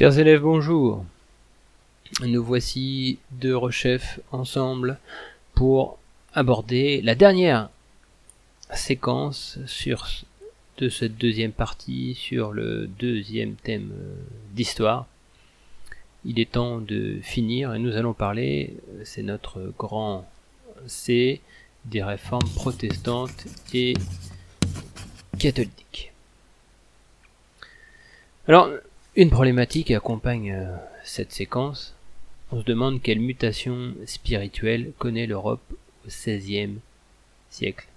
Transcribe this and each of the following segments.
Chers élèves, bonjour. Nous voici deux rechefs ensemble pour aborder la dernière séquence de cette deuxième partie sur le deuxième thème d'histoire. Il est temps de finir et nous allons parler, c'est notre grand C, des réformes protestantes et catholiques. Alors, une problématique accompagne cette séquence. On se demande quelle mutation spirituelle connaît l'Europe au XVIe siècle.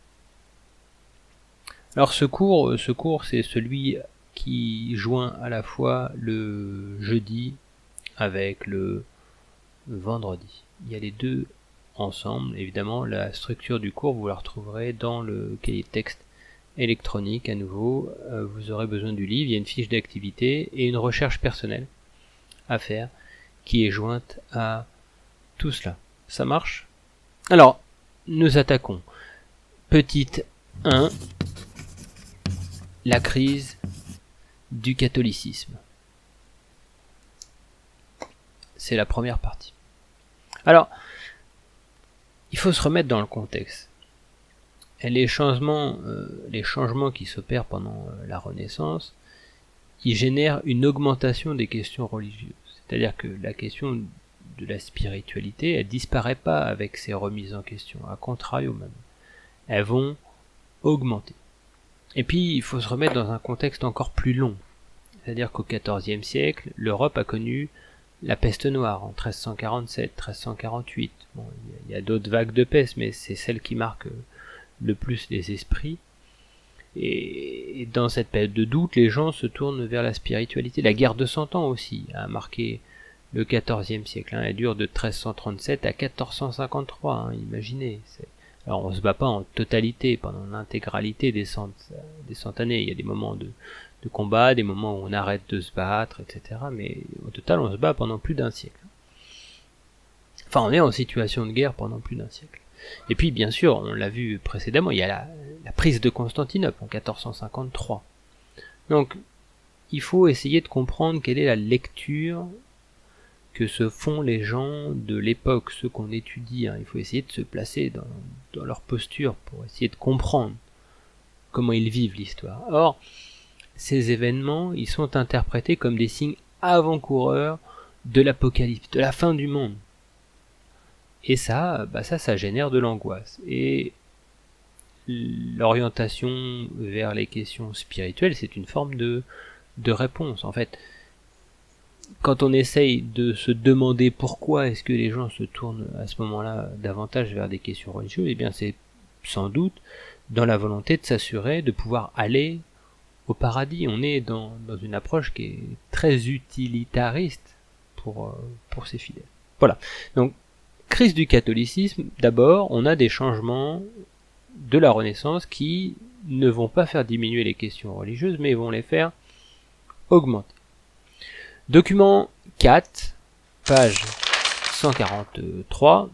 Alors ce cours, c'est celui qui joint à la fois le jeudi avec le vendredi. Il y a les deux ensemble. Évidemment, la structure du cours, vous la retrouverez dans le cahier de texte électronique à nouveau. Vous aurez besoin du livre, il y a une fiche d'activité et une recherche personnelle à faire qui est jointe à tout cela. Ça marche? Alors, nous attaquons. Petite 1, la crise du catholicisme. C'est la première partie. Alors, il faut se remettre dans le contexte. Et les changements qui s'opèrent pendant la Renaissance, ils génèrent une augmentation des questions religieuses. C'est-à-dire que la question de la spiritualité, elle disparaît pas avec ces remises en question. A contrario même. Elles vont augmenter. Et puis, il faut se remettre dans un contexte encore plus long. C'est-à-dire qu'au XIVe siècle, l'Europe a connu la peste noire en 1347, 1348. Bon, il y a d'autres vagues de peste, mais c'est celle qui marque le plus les esprits. Et dans cette période de doute, les gens se tournent vers la spiritualité. La guerre de 100 ans aussi a marqué le XIVe siècle. Elle dure de 1337 à 1453, imaginez. Alors on se bat pas en totalité pendant l'intégralité des cent années. Il y a des moments de combat, des moments où on arrête de se battre, etc. Mais au total, on se bat pendant plus d'un siècle. Enfin, on est en situation de guerre pendant plus d'un siècle. Et puis, bien sûr, on l'a vu précédemment, il y a la prise de Constantinople en 1453. Donc, il faut essayer de comprendre quelle est la lecture que se font les gens de l'époque, ceux qu'on étudie. Il faut essayer de se placer dans leur posture pour essayer de comprendre comment ils vivent l'histoire. Or, ces événements, ils sont interprétés comme des signes avant-coureurs de l'apocalypse, de la fin du monde. Et ça génère de l'angoisse. Et l'orientation vers les questions spirituelles, c'est une forme de réponse. En fait, quand on essaye de se demander pourquoi est-ce que les gens se tournent à ce moment-là davantage vers des questions religieuses, eh bien c'est sans doute dans la volonté de s'assurer de pouvoir aller au paradis. On est dans une approche qui est très utilitariste pour ses fidèles. Voilà. Donc, crise du catholicisme, d'abord, on a des changements de la Renaissance qui ne vont pas faire diminuer les questions religieuses, mais vont les faire augmenter. Document 4, page 143.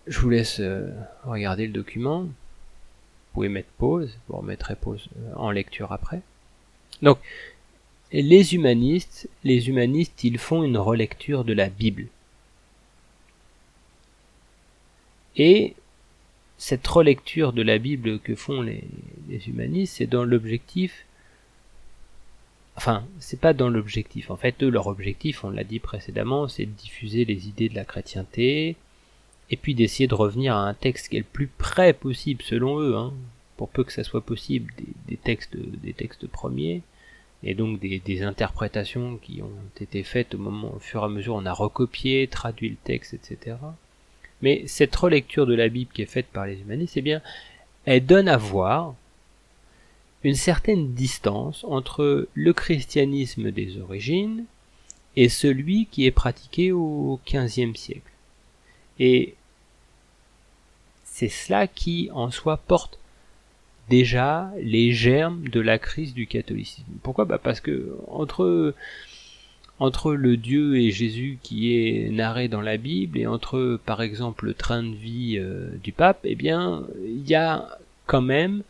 Je vous laisse regarder le document. Vous pouvez mettre pause, vous remettrez pause en lecture après. Donc, les humanistes, ils font une relecture de la Bible. Et cette relecture de la Bible que font les humanistes, c'est dans l'objectif... Enfin, c'est pas dans l'objectif. En fait, eux, leur objectif, on l'a dit précédemment, c'est de diffuser les idées de la chrétienté, et puis d'essayer de revenir à un texte qui est le plus près possible, selon eux, pour peu que ça soit possible, des textes premiers, et donc des interprétations qui ont été faites au fur et à mesure, on a recopié, traduit le texte, etc. Mais cette relecture de la Bible qui est faite par les humanistes, eh bien, elle donne à voir une certaine distance entre le christianisme des origines et celui qui est pratiqué au XVe siècle. Et c'est cela qui, en soi, porte déjà les germes de la crise du catholicisme. Pourquoi ? Parce que entre le Dieu et Jésus qui est narré dans la Bible et entre, par exemple, le train de vie du pape, eh bien, il y a quand même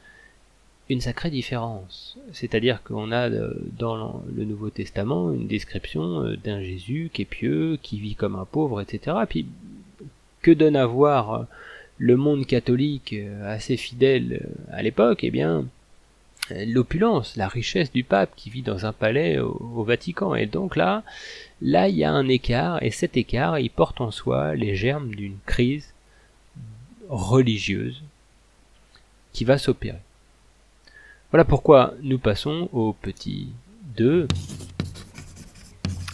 une sacrée différence. C'est-à-dire qu'on a dans le Nouveau Testament une description d'un Jésus qui est pieux, qui vit comme un pauvre, etc. Puis que donne à voir le monde catholique assez fidèle à l'époque? Eh bien, l'opulence, la richesse du pape qui vit dans un palais au Vatican. Et donc là, il y a un écart, et cet écart, il porte en soi les germes d'une crise religieuse qui va s'opérer. Voilà pourquoi nous passons au petit 2,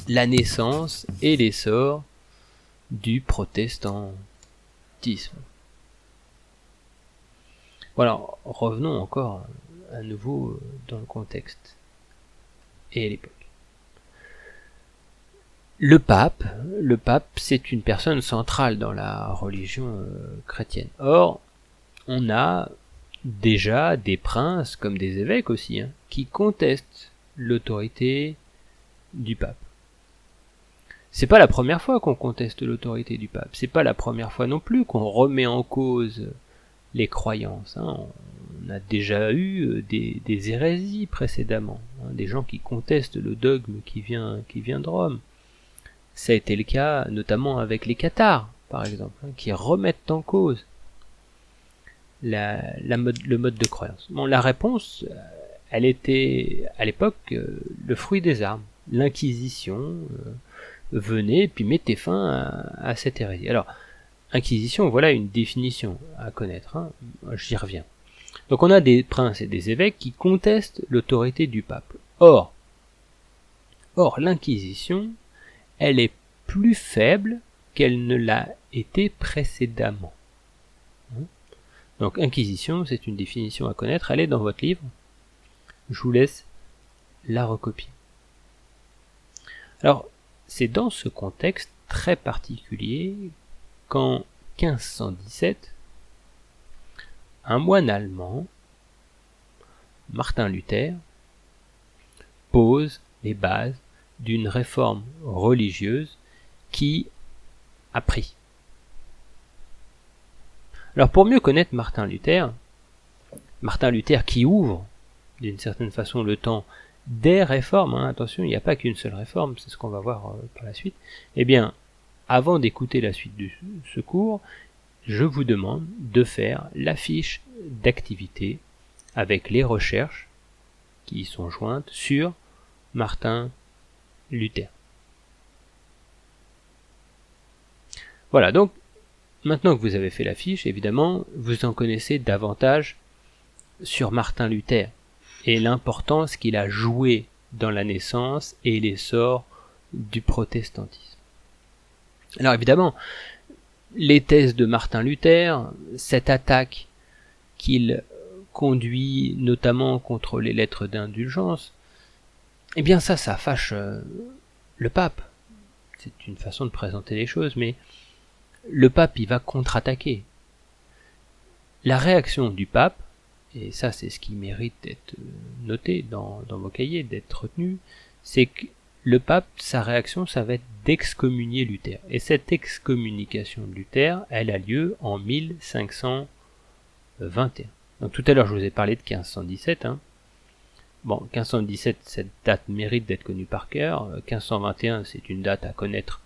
la naissance et l'essor du protestantisme. Voilà, revenons encore à nouveau dans le contexte et l'époque. Le pape, c'est une personne centrale dans la religion chrétienne. Or, on a déjà des princes, comme des évêques aussi, qui contestent l'autorité du pape. C'est pas la première fois qu'on conteste l'autorité du pape, c'est pas la première fois non plus qu'on remet en cause les croyances. On a déjà eu des hérésies précédemment, des gens qui contestent le dogme qui vient de Rome. Ça a été le cas notamment avec les cathares, par exemple, qui remettent en cause le mode de croyance. Bon, la réponse, elle était à l'époque le fruit des armes. L'Inquisition venait et puis mettait fin à cette hérésie. Alors, Inquisition, voilà une définition à connaître, j'y reviens. Donc on a des princes et des évêques qui contestent l'autorité du pape. Or, l'Inquisition, elle est plus faible qu'elle ne l'a été précédemment. Donc Inquisition, c'est une définition à connaître, elle est dans votre livre. Je vous laisse la recopier. Alors, c'est dans ce contexte très particulier qu'en 1517, un moine allemand, Martin Luther, pose les bases d'une réforme religieuse qui a pris. Alors pour mieux connaître Martin Luther qui ouvre d'une certaine façon le temps des réformes, attention, il n'y a pas qu'une seule réforme, c'est ce qu'on va voir par la suite, eh bien, avant d'écouter la suite de ce cours, je vous demande de faire la fiche d'activité avec les recherches qui y sont jointes sur Martin Luther. Voilà, donc, maintenant que vous avez fait la fiche, évidemment, vous en connaissez davantage sur Martin Luther et l'importance qu'il a joué dans la naissance et l'essor du protestantisme. Alors évidemment, les thèses de Martin Luther, cette attaque qu'il conduit notamment contre les lettres d'indulgence, eh bien ça fâche le pape. C'est une façon de présenter les choses, mais le pape, il va contre-attaquer. La réaction du pape, et ça c'est ce qui mérite d'être noté dans vos cahiers, d'être retenu, c'est que le pape, sa réaction, ça va être d'excommunier Luther. Et cette excommunication de Luther, elle a lieu en 1521. Donc tout à l'heure, je vous ai parlé de 1517. Bon, 1517, cette date mérite d'être connue par cœur. 1521, c'est une date à connaître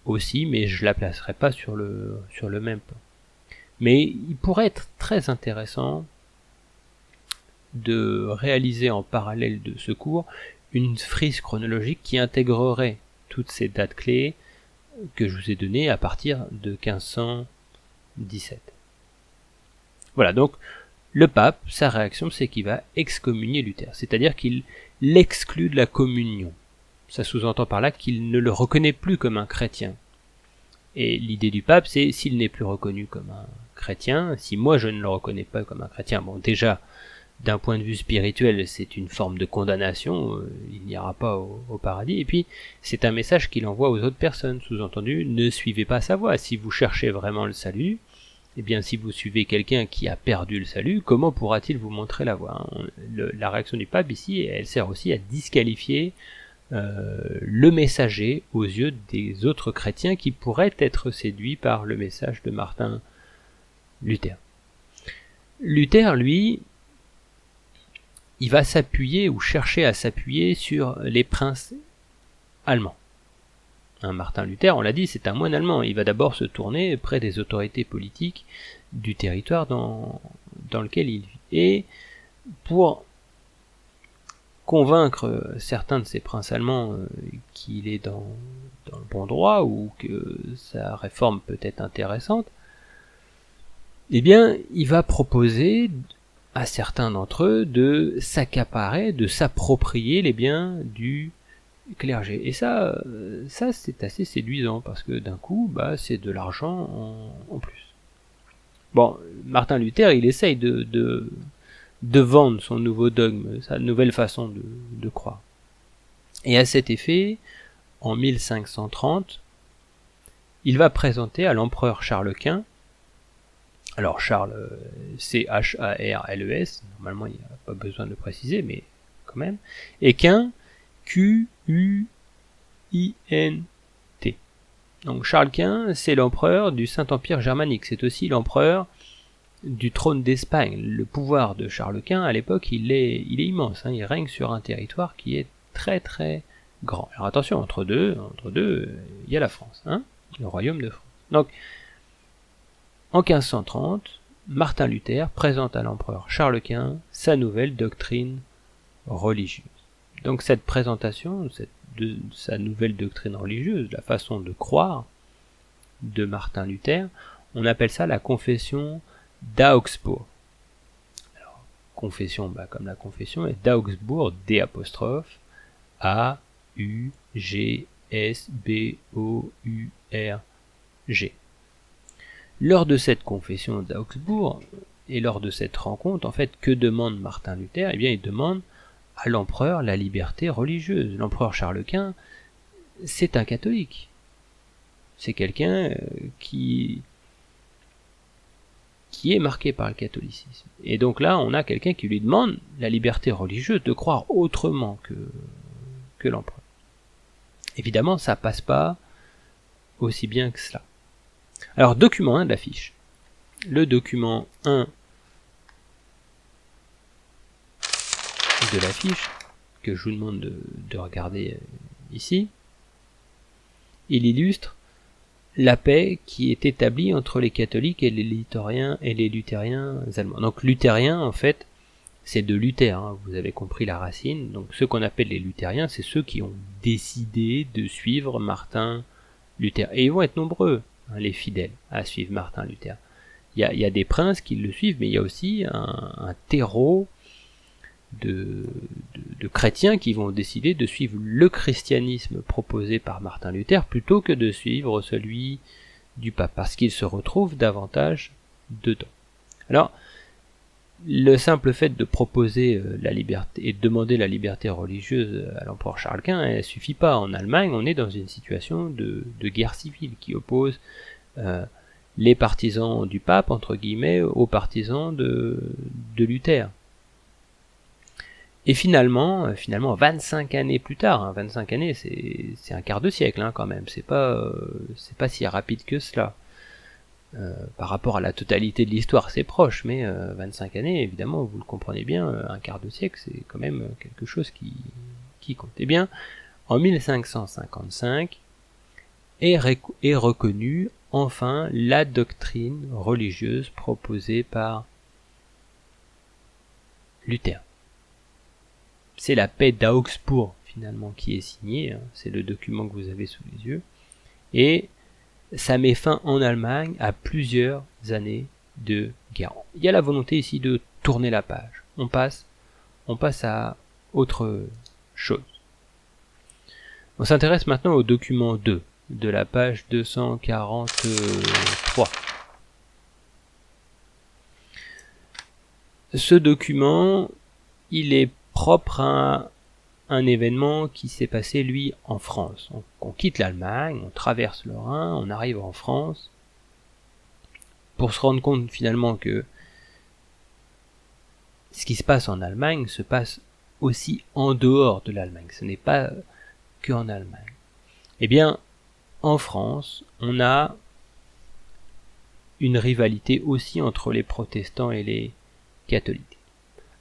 aussi, mais je la placerai pas sur le même plan. Mais il pourrait être très intéressant de réaliser en parallèle de ce cours une frise chronologique qui intégrerait toutes ces dates clés que je vous ai données à partir de 1517. Voilà, donc le pape, sa réaction, c'est qu'il va excommunier Luther, c'est-à-dire qu'il l'exclut de la communion. Ça sous-entend par là qu'il ne le reconnaît plus comme un chrétien. Et l'idée du pape, c'est s'il n'est plus reconnu comme un chrétien, si moi je ne le reconnais pas comme un chrétien, bon déjà, d'un point de vue spirituel, c'est une forme de condamnation, il n'ira pas au paradis, et puis c'est un message qu'il envoie aux autres personnes, sous-entendu, ne suivez pas sa voie. Si vous cherchez vraiment le salut, eh bien si vous suivez quelqu'un qui a perdu le salut, comment pourra-t-il vous montrer la voie? La réaction du pape ici, elle sert aussi à disqualifier le messager aux yeux des autres chrétiens qui pourraient être séduits par le message de Martin Luther. Luther, lui, il va s'appuyer ou chercher à s'appuyer sur les princes allemands. Martin Luther, on l'a dit, c'est un moine allemand. Il va d'abord se tourner près des autorités politiques du territoire dans lequel il vit. Et pour convaincre certains de ces princes allemands qu'il est dans le bon droit ou que sa réforme peut être intéressante, eh bien, il va proposer à certains d'entre eux de s'accaparer, de s'approprier les biens du clergé. Et ça c'est assez séduisant parce que d'un coup, c'est de l'argent en plus. Bon, Martin Luther, il essaye de vendre son nouveau dogme, sa nouvelle façon de croire. Et à cet effet, en 1530, il va présenter à l'empereur Charles Quint, alors Charles, c'est H-A-R-L-E-S, normalement il n'y a pas besoin de préciser, mais quand même, et Quint, Q-U-I-N-T. Donc Charles Quint, c'est l'empereur du Saint-Empire germanique, c'est aussi l'empereur du trône d'Espagne. Le pouvoir de Charles Quint, à l'époque, il est immense, il règne sur un territoire qui est très très grand. Alors attention, entre deux, il y a la France, le royaume de France. Donc, en 1530, Martin Luther présente à l'empereur Charles Quint sa nouvelle doctrine religieuse. Donc cette présentation de sa nouvelle doctrine religieuse, la façon de croire de Martin Luther, on appelle ça la confession d'Augsbourg. Alors, confession, comme la confession, et d'Augsbourg, D', A-U-G-S-B-O-U-R-G. Lors de cette confession d'Augsbourg, et lors de cette rencontre, en fait, que demande Martin Luther? Eh bien, il demande à l'empereur la liberté religieuse. L'empereur Charles Quint, c'est un catholique. C'est quelqu'un qui est marqué par le catholicisme. Et donc là, on a quelqu'un qui lui demande la liberté religieuse de croire autrement que l'empereur. Évidemment, ça passe pas aussi bien que cela. Alors, document 1 de la fiche. Le document 1 de la fiche, que je vous demande de regarder ici, il illustre la paix qui est établie entre les catholiques et les luthériens allemands. Donc luthériens, en fait, c'est de Luther, vous avez compris la racine. Donc ceux qu'on appelle les luthériens, c'est ceux qui ont décidé de suivre Martin Luther. Et ils vont être nombreux, les fidèles, à suivre Martin Luther. Il y a des princes qui le suivent, mais il y a aussi un terreau de chrétiens qui vont décider de suivre le christianisme proposé par Martin Luther plutôt que de suivre celui du pape, parce qu'ils se retrouvent davantage dedans. Alors, le simple fait de proposer la liberté et de demander la liberté religieuse à l'empereur Charles Quint, elle suffit pas. En Allemagne, on est dans une situation de guerre civile qui oppose les partisans du pape, entre guillemets, aux partisans de Luther. Et finalement, 25 années plus tard, 25 années, c'est un quart de siècle quand même, c'est pas si rapide que cela. Par rapport à la totalité de l'histoire, c'est proche, mais 25 années, évidemment, vous le comprenez bien, un quart de siècle, c'est quand même quelque chose qui compte. Eh bien, en 1555, est reconnue enfin la doctrine religieuse proposée par Luther. C'est la paix d'Augsbourg, finalement, qui est signée, c'est le document que vous avez sous les yeux, et ça met fin en Allemagne à plusieurs années de guerre. Il y a la volonté ici de tourner la page. On passe à autre chose. On s'intéresse maintenant au document 2 de la page 243. Ce document, il est propre à un événement qui s'est passé, lui, en France. On quitte l'Allemagne, on traverse le Rhin, on arrive en France, pour se rendre compte finalement que ce qui se passe en Allemagne se passe aussi en dehors de l'Allemagne. Ce n'est pas que en Allemagne. Eh bien, en France, on a une rivalité aussi entre les protestants et les catholiques.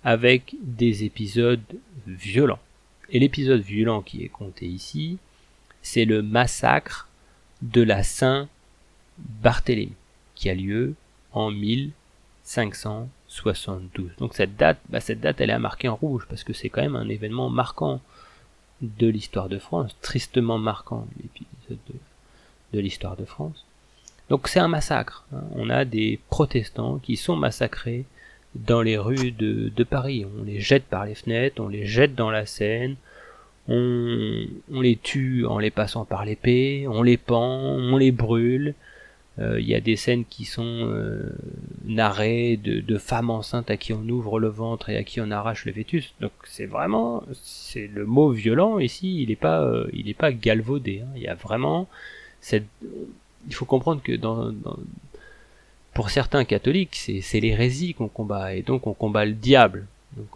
avec des épisodes violents. Et l'épisode violent qui est compté ici, c'est le massacre de la Saint-Barthélemy, qui a lieu en 1572. Donc cette date, elle est à marquer en rouge, parce que c'est quand même un événement marquant de l'histoire de France, tristement marquant l'épisode de l'histoire de France. Donc c'est un massacre. On a des protestants qui sont massacrés dans les rues de Paris. On les jette par les fenêtres, on les jette dans la Seine, on les tue en les passant par l'épée, on les pend, on les brûle. Il y a des scènes qui sont narrées de femmes enceintes à qui on ouvre le ventre et à qui on arrache le fœtus. Donc c'est le mot violent ici, il est pas galvaudé. Il y a vraiment il faut comprendre que pour certains catholiques, c'est l'hérésie qu'on combat, et donc on combat le diable. Donc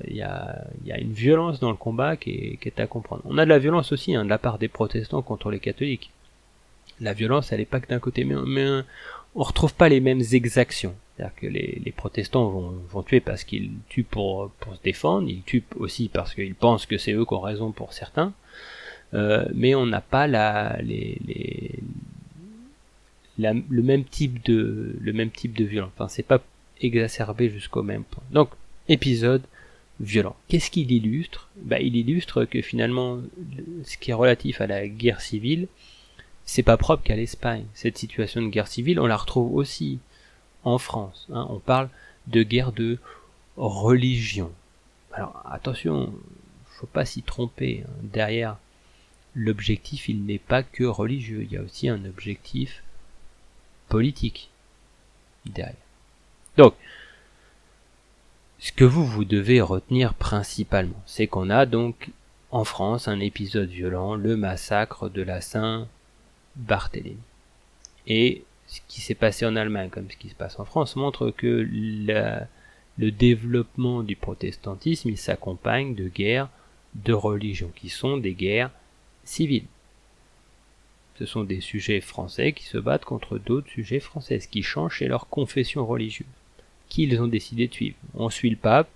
il y a une violence dans le combat qui est à comprendre. On a de la violence aussi de la part des protestants contre les catholiques. La violence, elle n'est pas que d'un côté, mais on retrouve pas les mêmes exactions. C'est-à-dire que les protestants vont tuer parce qu'ils tuent pour se défendre, ils tuent aussi parce qu'ils pensent que c'est eux qui ont raison pour certains, mais on n'a pas le même type de violence. Enfin, c'est pas exacerbé jusqu'au même point. Donc, épisode violent. Qu'est-ce qu'il illustre ? Il illustre que finalement, ce qui est relatif à la guerre civile, c'est pas propre qu'à l'Espagne. Cette situation de guerre civile, on la retrouve aussi en France. On parle de guerre de religion. Alors attention, faut pas s'y tromper. Derrière l'objectif, il n'est pas que religieux. Il y a aussi un objectif politique derrière. Donc, ce que vous devez retenir principalement, c'est qu'on a donc en France un épisode violent, le massacre de la Saint-Barthélemy. Et ce qui s'est passé en Allemagne, comme ce qui se passe en France, montre que le développement du protestantisme, il s'accompagne de guerres de religion, qui sont des guerres civiles. Ce sont des sujets français qui se battent contre d'autres sujets français. Ce qui change, c'est leur confession religieuse, qu'ils ont décidé de suivre. On suit le pape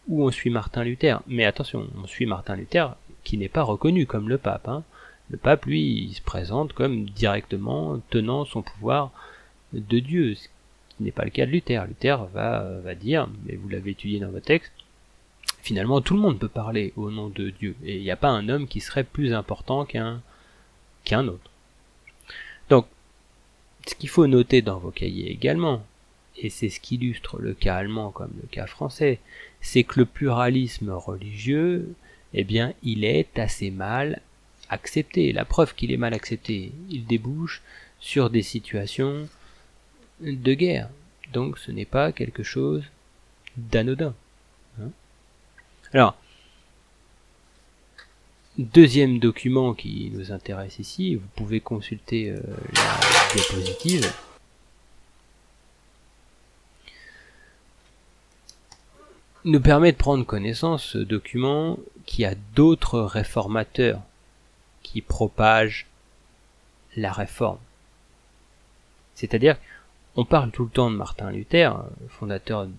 ou on suit Martin Luther. Mais attention, on suit Martin Luther qui n'est pas reconnu comme le pape. Le pape, lui, il se présente comme directement tenant son pouvoir de Dieu, ce qui n'est pas le cas de Luther. Luther va dire, mais vous l'avez étudié dans votre texte, finalement tout le monde peut parler au nom de Dieu, et il n'y a pas un homme qui serait plus important qu'un autre. Donc, ce qu'il faut noter dans vos cahiers également, et c'est ce qui illustre le cas allemand comme le cas français, c'est que le pluralisme religieux, il est assez mal accepté. La preuve qu'il est mal accepté, il débouche sur des situations de guerre. Donc ce n'est pas quelque chose d'anodin. Alors, deuxième document qui nous intéresse ici, vous pouvez consulter la diapositive. Nous permet de prendre connaissance, ce document, qu'il y a d'autres réformateurs qui propagent la réforme. C'est-à-dire, on parle tout le temps de Martin Luther, fondateur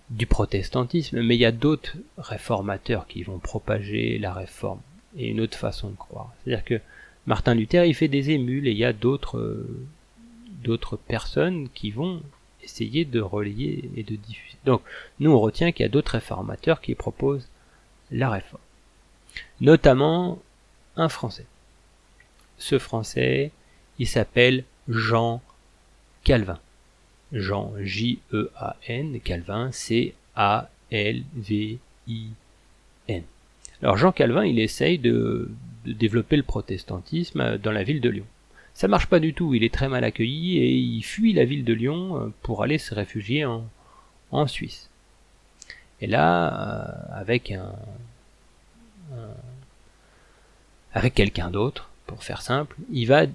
du protestantisme, mais il y a d'autres réformateurs qui vont propager la réforme et une autre façon de croire. C'est-à-dire que Martin Luther, il fait des émules, et il y a d'autres personnes qui vont essayer de relayer et de diffuser. Donc, nous on retient qu'il y a d'autres réformateurs qui proposent la réforme. Notamment un Français. Ce Français, il s'appelle Jean Calvin. Jean, J-E-A-N, Calvin, C-A-L-V-I-N. Alors Jean Calvin, il essaye de développer le protestantisme dans la ville de Lyon. Ça marche pas du tout, il est très mal accueilli et il fuit la ville de Lyon pour aller se réfugier en Suisse. Et là, avec quelqu'un d'autre, pour faire simple, il va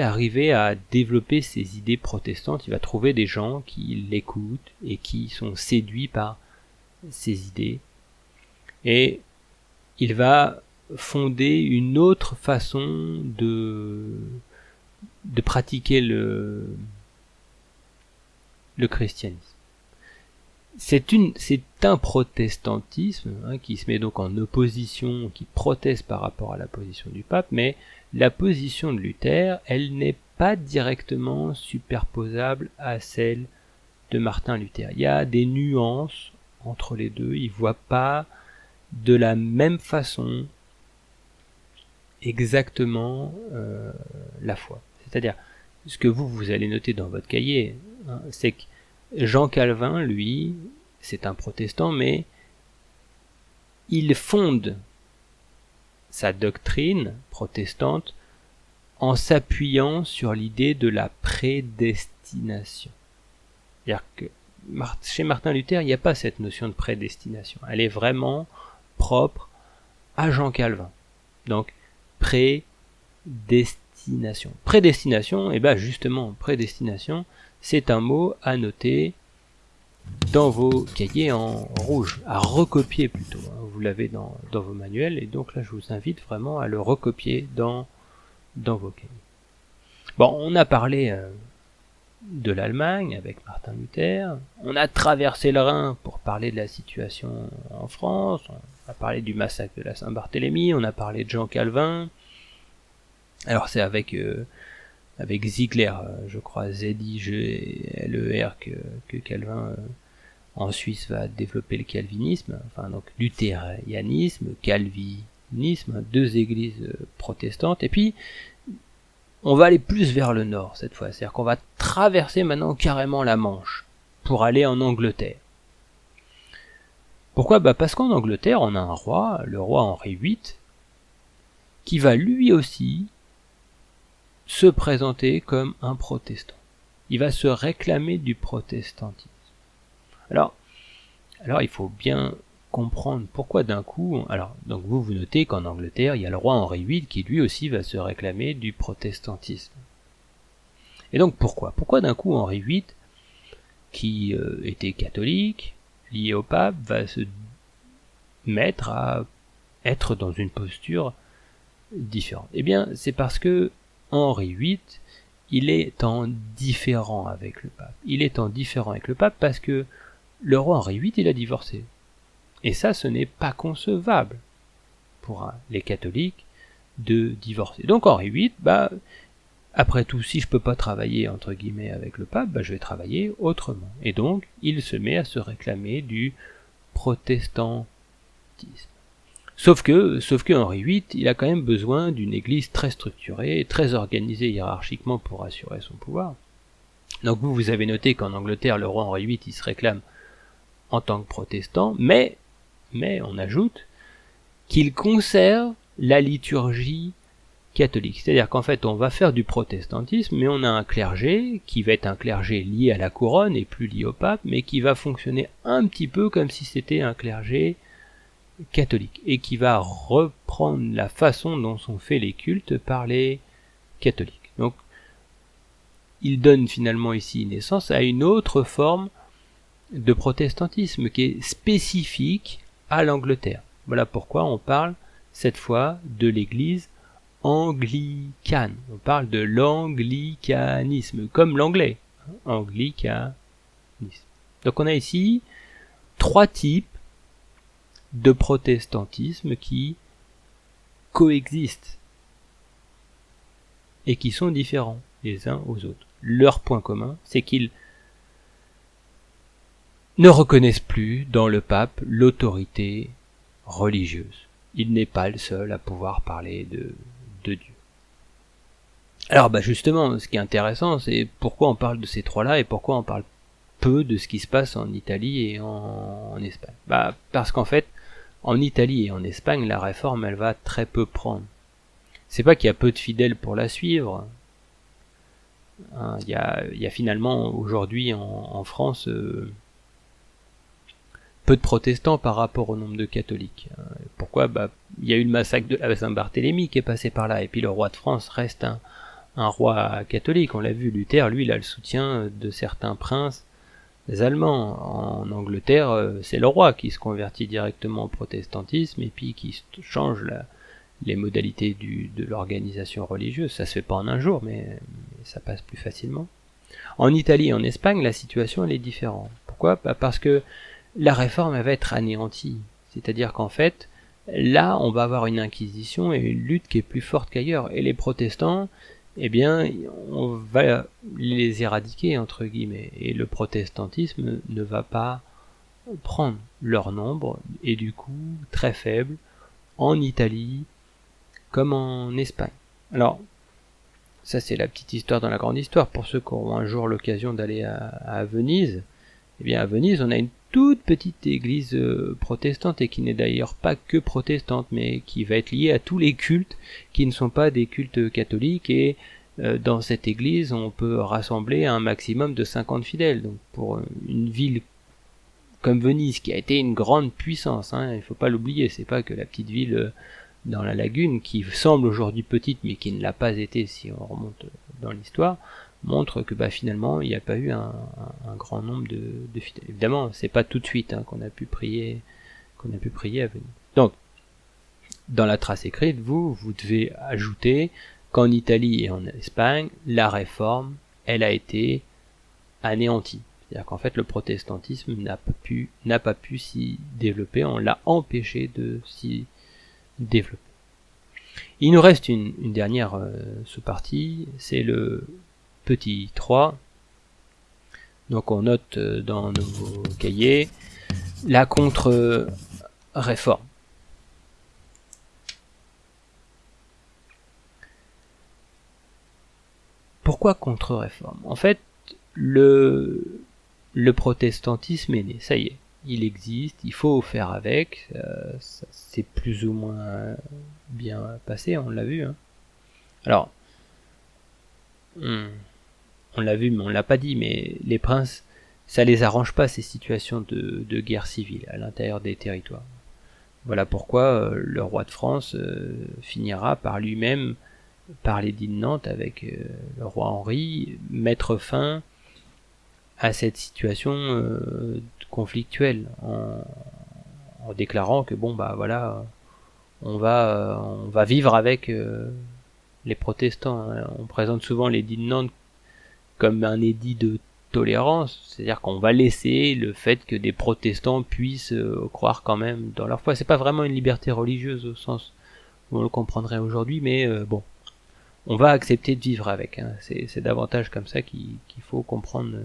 arriver à développer ses idées protestantes. Il va trouver des gens qui l'écoutent et qui sont séduits par ses idées. Et il va fonder une autre façon de pratiquer le christianisme. c'est un protestantisme qui se met donc en opposition, qui proteste par rapport à la position du pape, mais la position de Luther, elle n'est pas directement superposable à celle de Martin Luther. Il y a des nuances entre les deux, il ne voit pas de la même façon exactement la foi. C'est-à-dire, ce que vous allez noter dans votre cahier, c'est que Jean Calvin, lui, c'est un protestant, mais il fonde sa doctrine protestante en s'appuyant sur l'idée de la prédestination. C'est-à-dire que chez Martin Luther, il n'y a pas cette notion de prédestination. Elle est vraiment propre à Jean Calvin. Donc, prédestination. Prédestination, et bien justement, prédestination, c'est un mot à noter dans vos cahiers en rouge, à recopier plutôt. Vous l'avez dans vos manuels, et donc là je vous invite vraiment à le recopier dans vos cahiers. Bon, on a parlé de l'Allemagne avec Martin Luther, on a traversé le Rhin pour parler de la situation en France, on a parlé du massacre de la Saint-Barthélemy, on a parlé de Jean Calvin. Alors c'est avec Ziegler, je crois, Z-I-G-L-E-R, que Calvin en Suisse va développer le calvinisme, enfin donc luthérianisme, calvinisme, deux églises protestantes, et puis on va aller plus vers le nord cette fois, c'est-à-dire qu'on va traverser maintenant carrément la Manche pour aller en Angleterre. Pourquoi ? Parce qu'en Angleterre, on a un roi, le roi Henri VIII, qui va lui aussi se présenter comme un protestant. Il va se réclamer du protestantisme. Alors il faut bien comprendre pourquoi d'un coup, donc vous notez qu'en Angleterre, il y a le roi Henri VIII qui lui aussi va se réclamer du protestantisme. Et donc pourquoi d'un coup Henri VIII, qui était catholique, lié au pape, va se mettre à être dans une posture différente ? Eh bien, c'est parce que Henri VIII, il est en différent avec le pape. Il est en différent avec le pape parce que le roi Henri VIII, il a divorcé. Et ça, ce n'est pas concevable pour les catholiques de divorcer. Donc Henri VIII, après tout, si je peux pas travailler entre guillemets avec le pape, je vais travailler autrement. Et donc, il se met à se réclamer du protestantisme. Sauf que Henri VIII, il a quand même besoin d'une église très structurée, très organisée hiérarchiquement pour assurer son pouvoir. Donc vous avez noté qu'en Angleterre, le roi Henri VIII, il se réclame en tant que protestant, mais on ajoute qu'il conserve la liturgie catholique. C'est-à-dire qu'en fait, on va faire du protestantisme, mais on a un clergé qui va être un clergé lié à la couronne et plus lié au pape, mais qui va fonctionner un petit peu comme si c'était un clergé catholique, et qui va reprendre la façon dont sont faits les cultes par les catholiques. Donc, il donne finalement ici naissance à une autre forme de protestantisme qui est spécifique à l'Angleterre. Voilà pourquoi on parle cette fois de l'église anglicane. On parle de l'anglicanisme, comme l'anglais. Anglicanisme. Donc on a ici trois types de protestantisme qui coexistent et qui sont différents les uns aux autres. Leur point commun, c'est qu'ils ne reconnaissent plus dans le pape l'autorité religieuse. Il n'est pas le seul à pouvoir parler de Dieu. Alors justement, ce qui est intéressant, c'est pourquoi on parle de ces trois-là et pourquoi on parle peu de ce qui se passe en Italie et en Espagne. Parce qu'en fait, en Italie et en Espagne, la réforme, elle va très peu prendre. C'est pas qu'il y a peu de fidèles pour la suivre. Il y a finalement aujourd'hui en France peu de protestants par rapport au nombre de catholiques. Pourquoi ? Il y a eu le massacre de la Saint-Barthélemy qui est passé par là, et puis le roi de France reste un roi catholique. On l'a vu, Luther, lui, il a le soutien de certains princes allemands. En Angleterre, c'est le roi qui se convertit directement au protestantisme et puis qui change les modalités de l'organisation religieuse. Ça se fait pas en un jour, mais ça passe plus facilement. En Italie et en Espagne, la situation elle est différente. Pourquoi ? Parce que la réforme elle va être anéantie. C'est-à-dire qu'en fait, là, on va avoir une inquisition et une lutte qui est plus forte qu'ailleurs. Et les protestants, eh bien, on va les éradiquer, entre guillemets. Et le protestantisme ne va pas prendre leur nombre, et du coup, très faible, en Italie, comme en Espagne. Alors, ça c'est la petite histoire dans la grande histoire. Pour ceux qui auront un jour l'occasion d'aller à Venise, eh bien à Venise on a une toute petite église protestante, et qui n'est d'ailleurs pas que protestante, mais qui va être liée à tous les cultes qui ne sont pas des cultes catholiques, et dans cette église on peut rassembler un maximum de 50 fidèles. Donc pour une ville comme Venise, qui a été une grande puissance, hein, il ne faut pas l'oublier, c'est pas que la petite ville dans la lagune, qui semble aujourd'hui petite, mais qui ne l'a pas été si on remonte dans l'histoire, montre que finalement il n'y a pas eu un grand nombre de fidèles. Évidemment, c'est pas tout de suite qu'on a pu prier à Venise. Donc, dans la trace écrite, vous devez ajouter qu'en Italie et en Espagne, la réforme, elle a été anéantie. C'est-à-dire qu'en fait, le protestantisme n'a pas pu s'y développer, on l'a empêché de s'y développer. Il nous reste une dernière sous-partie, c'est le petit 3. Donc on note dans nos cahiers la contre-réforme. Pourquoi contre-réforme ? En fait, le protestantisme est né, ça y est. Il existe, il faut faire avec, c'est plus ou moins bien passé, on l'a vu. Alors, on l'a vu, mais on l'a pas dit, mais les princes, ça les arrange pas, ces situations de guerre civile à l'intérieur des territoires. Voilà pourquoi le roi de France finira par lui-même, par l'édit de Nantes avec le roi Henri, mettre fin à cette situation conflictuelle, en déclarant que on va vivre avec les protestants. On présente souvent l'édit de Nantes comme un édit de tolérance, c'est-à-dire qu'on va laisser le fait que des protestants puissent croire quand même dans leur foi. C'est pas vraiment une liberté religieuse au sens où on le comprendrait aujourd'hui, mais on va accepter de vivre avec. C'est davantage comme ça qu'il faut comprendre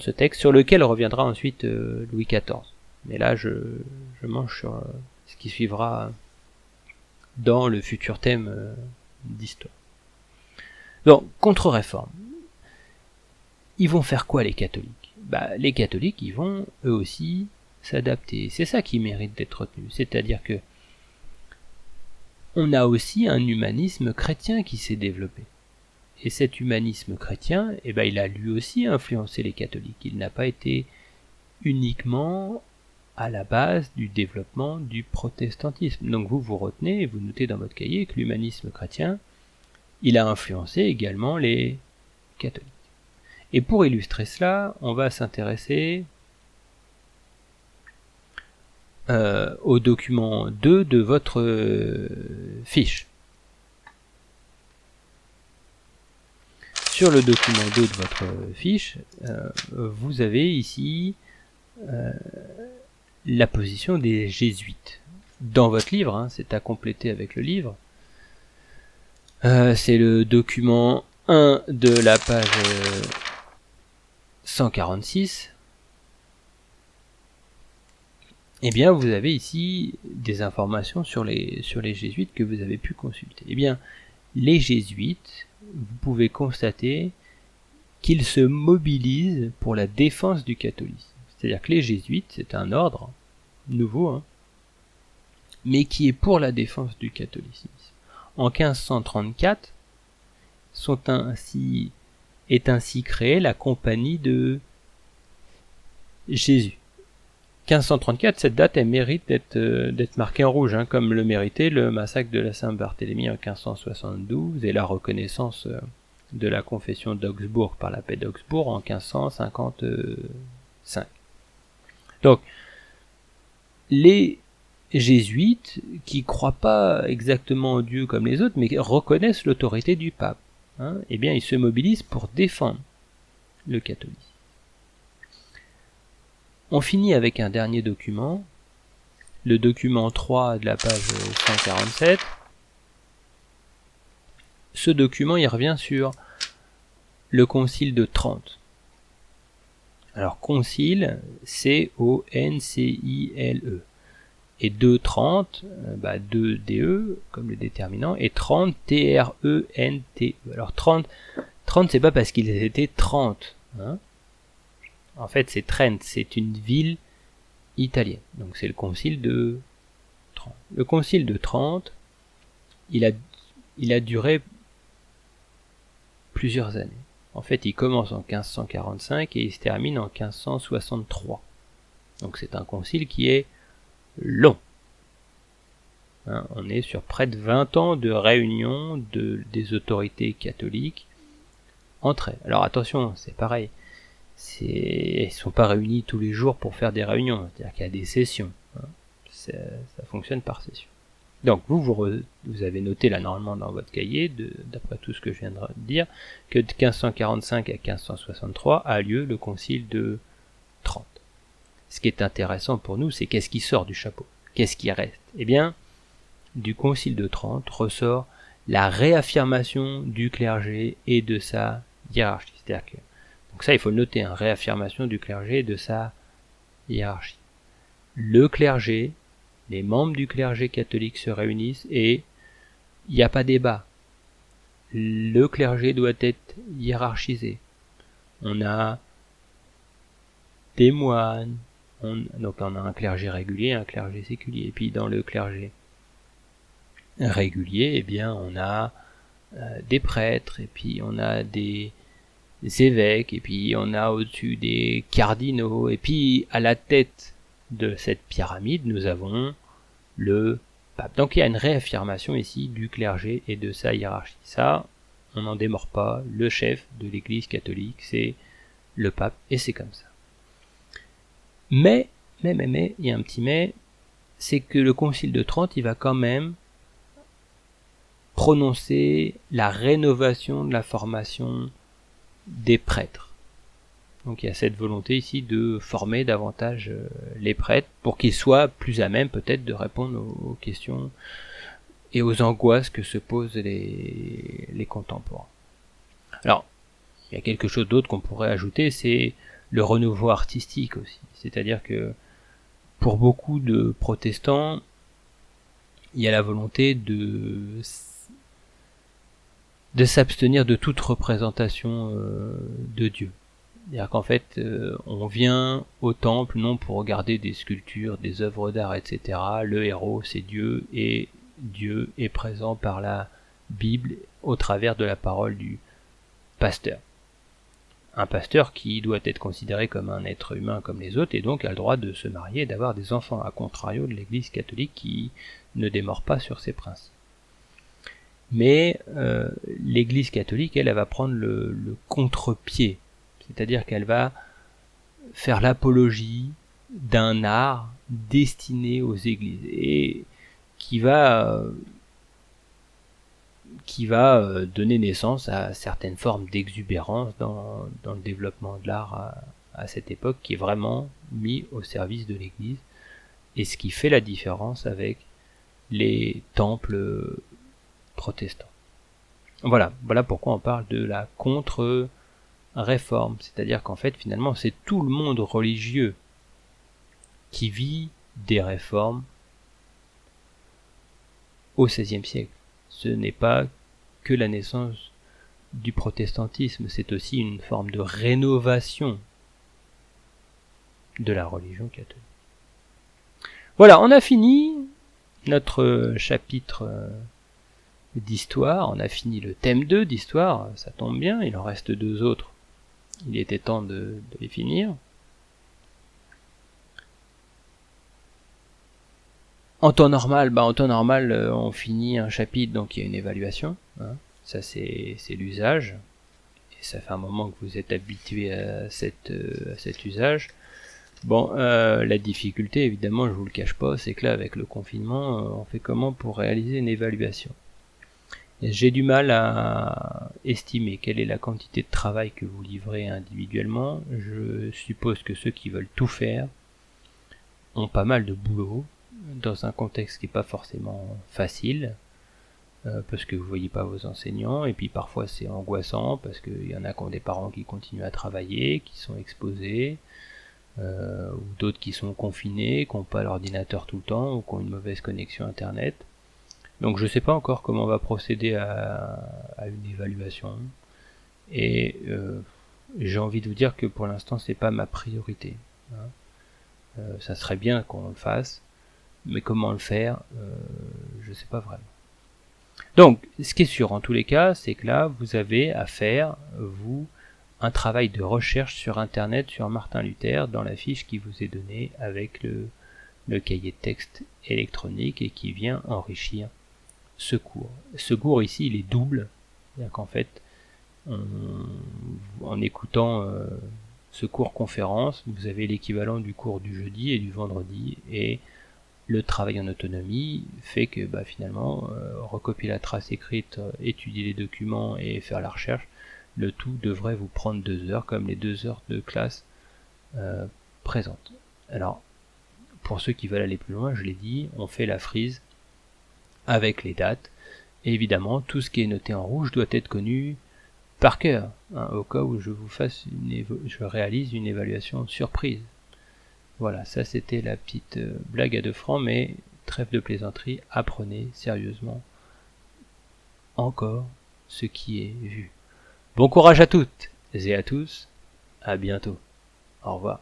ce texte, sur lequel reviendra ensuite Louis XIV. Mais là, je mange sur ce qui suivra dans le futur thème d'histoire. Donc, contre-réforme. Ils vont faire quoi, les catholiques ? Les catholiques, ils vont, eux aussi, s'adapter. C'est ça qui mérite d'être retenu. C'est-à-dire que on a aussi un humanisme chrétien qui s'est développé. Et cet humanisme chrétien, il a lui aussi influencé les catholiques. Il n'a pas été uniquement à la base du développement du protestantisme. Donc vous retenez et vous notez dans votre cahier que l'humanisme chrétien, il a influencé également les catholiques. Et pour illustrer cela, on va s'intéresser au document 2 de votre fiche. Sur le document 2 de votre fiche, vous avez ici la position des jésuites. Dans votre livre, c'est à compléter avec le livre. C'est le document 1 de la page 146. Eh bien, vous avez ici des informations sur les jésuites que vous avez pu consulter. Eh bien, les jésuites, vous pouvez constater qu'ils se mobilisent pour la défense du catholicisme. C'est-à-dire que les jésuites, c'est un ordre nouveau, mais qui est pour la défense du catholicisme. En 1534, est ainsi créée la compagnie de Jésus. 1534, cette date, elle mérite d'être marquée en rouge, comme le méritait le massacre de la Saint-Barthélemy en 1572 et la reconnaissance de la confession d'Augsbourg par la paix d'Augsbourg en 1555. Donc, les jésuites, qui croient pas exactement en Dieu comme les autres, mais reconnaissent l'autorité du pape, eh bien, ils se mobilisent pour défendre le catholicisme. On finit avec un dernier document, le document 3 de la page 147. Ce document, il revient sur le concile de Trente. Alors, concile, C-O-N-C-I-L-E. Et 2,30, 2-DE, comme le déterminant, et 30, T-R-E-N-T-E. Alors, 30 c'est pas parce qu'ils étaient 30. Hein. En fait, c'est Trent, c'est une ville italienne. Donc, c'est le concile de Trente. Le concile de Trente, il a duré plusieurs années. En fait, il commence en 1545 et il se termine en 1563. Donc, c'est un concile qui est long. Hein, on est sur près de 20 ans de réunion des autorités catholiques entre elles. Alors attention, c'est pareil. Ils sont pas réunis tous les jours pour faire des réunions. C'est-à-dire qu'il y a des sessions. Hein. Ça fonctionne par session. Donc vous avez noté là normalement dans votre cahier, d'après tout ce que je viens de dire, que de 1545 à 1563 a lieu le concile de Trente. Ce qui est intéressant pour nous, c'est qu'est-ce qui sort du chapeau, qu'est-ce qui reste. Eh bien, du concile de Trente ressort la réaffirmation du clergé et de sa hiérarchie. C'est-à-dire que, donc ça, il faut le noter, hein, réaffirmation du clergé et de sa hiérarchie. Le clergé, les membres du clergé catholique se réunissent et il n'y a pas débat. Le clergé doit être hiérarchisé. On a des moines, donc on a un clergé régulier, un clergé séculier. Et puis dans le clergé régulier, eh bien on a des prêtres, et puis on a des évêques, et puis on a au-dessus des cardinaux, et puis à la tête de cette pyramide, nous avons le pape. Donc il y a une réaffirmation ici du clergé et de sa hiérarchie. Ça, on n'en démord pas. Le chef de l'Église catholique, c'est le pape, et c'est comme ça. Mais, il y a un petit mais, c'est que le concile de Trente, il va quand même prononcer la rénovation de la formation des prêtres. Donc il y a cette volonté ici de former davantage les prêtres pour qu'ils soient plus à même peut-être de répondre aux questions et aux angoisses que se posent les contemporains. Alors, il y a quelque chose d'autre qu'on pourrait ajouter, c'est le renouveau artistique aussi. C'est-à-dire que pour beaucoup de protestants, il y a la volonté de s'abstenir de toute représentation de Dieu. C'est-à-dire qu'en fait, on vient au temple non pour regarder des sculptures, des œuvres d'art, etc. Le héros, c'est Dieu, et Dieu est présent par la Bible au travers de la parole du pasteur. Un pasteur qui doit être considéré comme un être humain comme les autres, et donc a le droit de se marier et d'avoir des enfants, à contrario de l'Église catholique qui ne démord pas sur ses principes. Mais l'Église catholique, elle va prendre le contre-pied, c'est-à-dire qu'elle va faire l'apologie d'un art destiné aux églises, et qui va donner naissance à certaines formes d'exubérance dans le développement de l'art à cette époque, qui est vraiment mis au service de l'Église, et ce qui fait la différence avec les temples protestants. Voilà pourquoi on parle de la contre-réforme, c'est-à-dire qu'en fait finalement c'est tout le monde religieux qui vit des réformes au XVIe siècle. Ce n'est pas que la naissance du protestantisme, c'est aussi une forme de rénovation de la religion catholique. Voilà, on a fini notre chapitre d'histoire, on a fini le thème 2 d'histoire, ça tombe bien, il en reste 2 autres, il était temps de les finir. En temps normal, on finit un chapitre, donc il y a une évaluation, hein. Ça c'est l'usage, et ça fait un moment que vous êtes habitué à cet usage. Bon, la difficulté, évidemment, je vous le cache pas, c'est que là, avec le confinement, on fait comment pour réaliser une évaluation? Et j'ai du mal à estimer quelle est la quantité de travail que vous livrez individuellement. Je suppose que ceux qui veulent tout faire ont pas mal de boulot dans un contexte qui n'est pas forcément facile, parce que vous voyez pas vos enseignants, et puis parfois c'est angoissant parce qu'il y en a qui ont des parents qui continuent à travailler, qui sont exposés, ou d'autres qui sont confinés, qui n'ont pas l'ordinateur tout le temps, ou qui ont une mauvaise connexion internet. Donc je sais pas encore comment on va procéder à une évaluation, et j'ai envie de vous dire que pour l'instant c'est pas ma priorité, hein. Ça serait bien qu'on le fasse, mais comment le faire, je sais pas vraiment. Donc, ce qui est sûr en tous les cas, c'est que là, vous avez à faire, vous, un travail de recherche sur Internet sur Martin Luther dans la fiche qui vous est donnée avec le cahier de texte électronique et qui vient enrichir ce cours. Ce cours ici, il est double, c'est-à-dire qu'en fait, en écoutant ce cours conférence, vous avez l'équivalent du cours du jeudi et du vendredi, et le travail en autonomie fait que finalement, recopier la trace écrite, étudier les documents et faire la recherche, le tout devrait vous prendre 2 heures, comme les 2 heures de classe présentes. Alors, pour ceux qui veulent aller plus loin, je l'ai dit, on fait la frise avec les dates, et évidemment, tout ce qui est noté en rouge doit être connu par cœur, hein, au cas où je réalise une évaluation surprise. Voilà, ça c'était la petite blague à 2 francs, mais trêve de plaisanterie, apprenez sérieusement encore ce qui est vu. Bon courage à toutes et à tous, à bientôt. Au revoir.